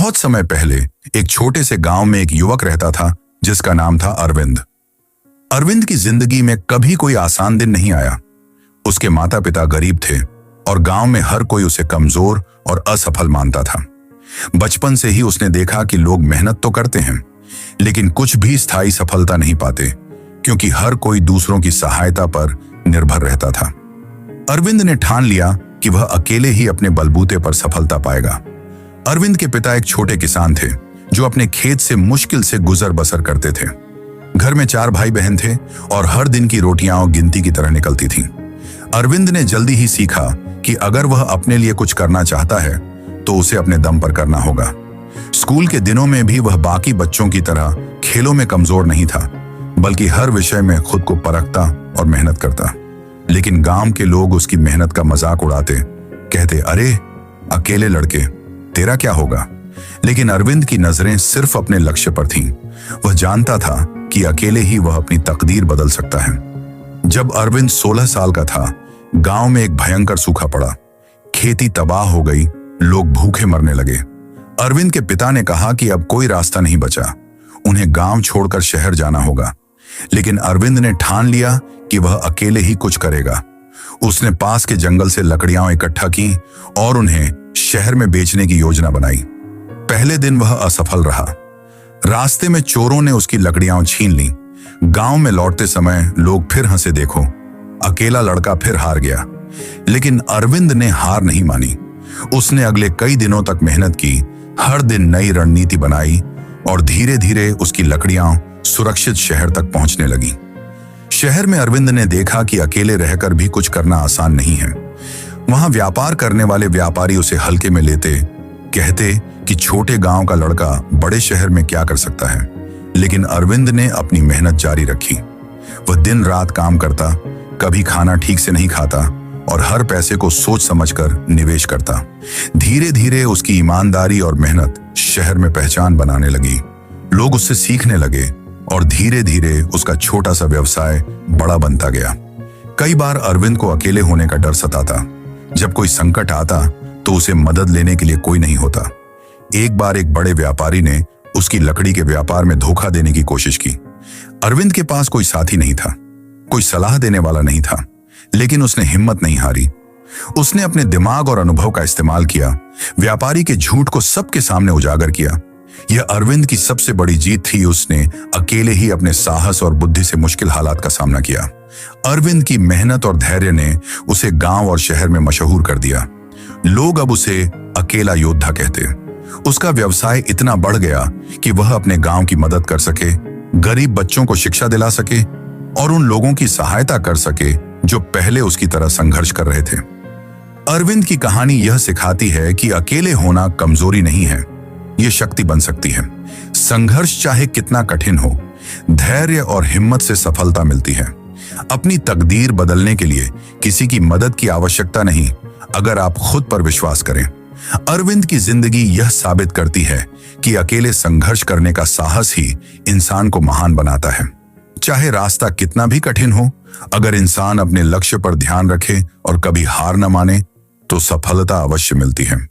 बहुत समय पहले एक छोटे से गांव में एक युवक रहता था जिसका नाम था अरविंद। अरविंद की जिंदगी में कभी कोई आसान दिन नहीं आया। उसके माता पिता गरीब थे और गांव में हर कोई उसे कमजोर और असफल मानता था। बचपन से ही उसने देखा कि लोग मेहनत तो करते हैं लेकिन कुछ भी स्थायी सफलता नहीं पाते, क्योंकि हर कोई दूसरों की सहायता पर निर्भर रहता था। अरविंद ने ठान लिया कि वह अकेले ही अपने बलबूते पर सफलता पाएगा। अरविंद के पिता एक छोटे किसान थे जो अपने खेत से मुश्किल से गुजर बसर करते थे। घर में 4 भाई बहन थे और हर दिन की रोटियां गिनती की तरह निकलती थीं। अरविंद ने जल्दी ही सीखा कि अगर वह अपने लिए कुछ करना चाहता है तो उसे अपने दम पर करना होगा। स्कूल के दिनों में भी वह बाकी बच्चों की तरह खेलों में कमजोर नहीं था, बल्कि हर विषय में खुद को परखता और मेहनत करता। लेकिन गांव के लोग उसकी मेहनत का मजाक उड़ाते, कहते, अरे अकेले लड़के, तेरा क्या होगा। लेकिन अरविंद की नजरें सिर्फ अपने लक्ष्य पर थीं। वह जानता था कि अकेले ही वह अपनी तकदीर बदल सकता है। जब अरविंद 16 साल का था, गांव में एक भयंकर सूखा पड़ा। खेती तबाह हो गई, लोग भूखे मरने लगे। अरविंद के पिता ने कहा कि अब कोई रास्ता नहीं बचा, उन्हें गांव छोड़कर शहर जाना होगा। लेकिन अरविंद ने ठान लिया कि वह अकेले ही कुछ करेगा। उसने पास के जंगल से लकड़ियां इकट्ठा की और उन्हें शहर में बेचने की योजना बनाई। पहले दिन वह असफल रहा। रास्ते में चोरों ने उसकी लकड़ियां छीन ली। गांव में लौटते समय लोग फिर हंसे, देखो अकेला लड़का फिर हार गया। लेकिन अरविंद ने हार नहीं मानी। उसने अगले कई दिनों तक मेहनत की, हर दिन नई रणनीति बनाई और धीरे धीरे उसकी लकड़ियां सुरक्षित शहर तक पहुंचने लगी। शहर में अरविंद ने देखा कि अकेले रहकर भी कुछ करना आसान नहीं है। वहां व्यापार करने वाले व्यापारी उसे हल्के में लेते, कहते कि छोटे गांव का लड़का बड़े शहर में क्या कर सकता है। लेकिन अरविंद ने अपनी मेहनत जारी रखी। वह दिन रात काम करता, कभी खाना ठीक से नहीं खाता और हर पैसे को सोच समझकर निवेश करता। धीरे धीरे उसकी ईमानदारी और मेहनत शहर में पहचान बनाने लगी। लोग उससे सीखने लगे और धीरे धीरे उसका छोटा सा व्यवसाय बड़ा बनता गया। कई बार अरविंद को अकेले होने का डर सताता। जब कोई संकट आता तो उसे मदद लेने के लिए कोई नहीं होता। एक बार एक बड़े व्यापारी ने उसकी लकड़ी के व्यापार में धोखा देने की कोशिश की। अरविंद के पास कोई साथी नहीं था, कोई सलाह देने वाला नहीं था, लेकिन उसने हिम्मत नहीं हारी। उसने अपने दिमाग और अनुभव का इस्तेमाल किया, व्यापारी के झूठ को सबके सामने उजागर किया। यह अरविंद की सबसे बड़ी जीत थी। उसने अकेले ही अपने साहस और बुद्धि से मुश्किल हालात का सामना किया। अरविंद की मेहनत और धैर्य ने उसे गांव और शहर में मशहूर कर दिया। लोग अब उसे अकेला योद्धा कहते। उसका व्यवसाय इतना बढ़ गया कि वह अपने गांव की मदद कर सके, गरीब बच्चों को शिक्षा दिला सके और उन लोगों की सहायता कर सके जो पहले उसकी तरह संघर्ष कर रहे थे। अरविंद की कहानी यह सिखाती है कि अकेले होना कमजोरी नहीं है, यह शक्ति बन सकती है। संघर्ष चाहे कितना कठिन हो, धैर्य और हिम्मत से सफलता मिलती है। अपनी तकदीर बदलने के लिए किसी की मदद की आवश्यकता नहीं, अगर आप खुद पर विश्वास करें। अरविंद की जिंदगी यह साबित करती है कि अकेले संघर्ष करने का साहस ही इंसान को महान बनाता है। चाहे रास्ता कितना भी कठिन हो, अगर इंसान अपने लक्ष्य पर ध्यान रखे और कभी हार न माने तो सफलता अवश्य मिलती है।